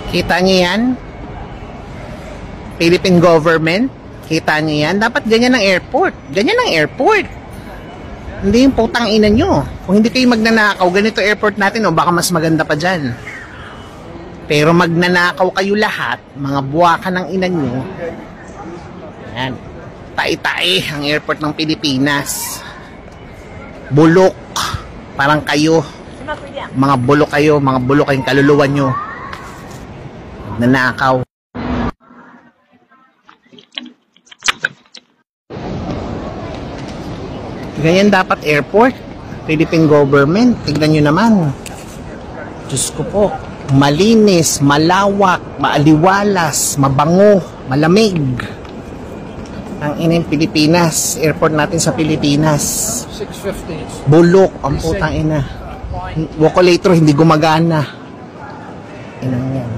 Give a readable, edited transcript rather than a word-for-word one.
Kita niyo yan? Philippine government. Kita niyo yan? Dapat ganyan ang airport. Ganyan ang airport. Hindi yung putang ina nyo. Kung hindi kayo magnanakaw, ganito airport natin, o baka mas maganda pa dyan. Pero magnanakaw kayo lahat, mga buwaka ng ina nyo. Yan. Tai-tae ang airport ng Pilipinas. Bulok. Parang kayo. Mga bulok kayo, mga bulok kayong kaluluwa nyo. Magnanakaw. Ganyan dapat airport. Philippine government. Tignan nyo naman. Diyos ko po. Malinis, malawak, maaliwalas, mabango, malamig. Ang inang Pilipinas. Airport natin sa Pilipinas. 650. Bulok ang putang ina. Wokolator hindi gumagana. Inang yan.